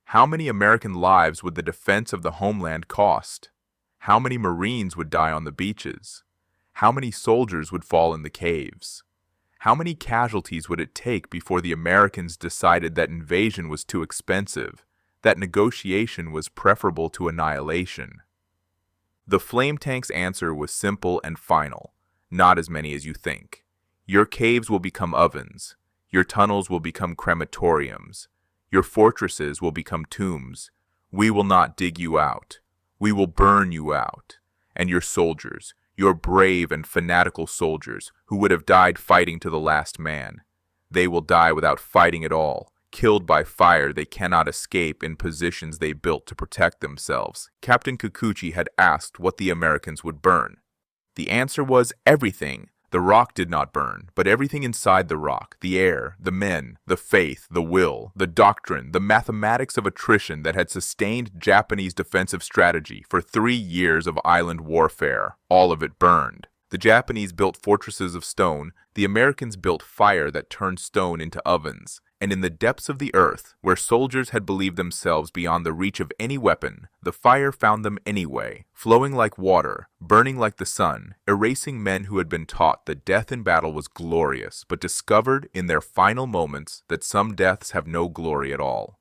How many American lives would the defense of the homeland cost? How many Marines would die on the beaches? How many soldiers would fall in the caves? How many casualties would it take before the Americans decided that invasion was too expensive, that negotiation was preferable to annihilation? The flame tank's answer was simple and final: not as many as you think. Your caves will become ovens. Your tunnels will become crematoriums. Your fortresses will become tombs. We will not dig you out. We will burn you out. And your soldiers, your brave and fanatical soldiers who would have died fighting to the last man, they will die without fighting at all, killed by fire they cannot escape in positions they built to protect themselves. Captain Kikuchi had asked what the Americans would burn. The answer was everything. The rock did not burn, but everything inside the rock, the air, the men, the faith, the will, the doctrine, the mathematics of attrition that had sustained Japanese defensive strategy for 3 years of island warfare, all of it burned. The Japanese built fortresses of stone, the Americans built fire that turned stone into ovens. And in the depths of the earth, where soldiers had believed themselves beyond the reach of any weapon, the fire found them anyway, flowing like water, burning like the sun, erasing men who had been taught that death in battle was glorious, but discovered in their final moments that some deaths have no glory at all.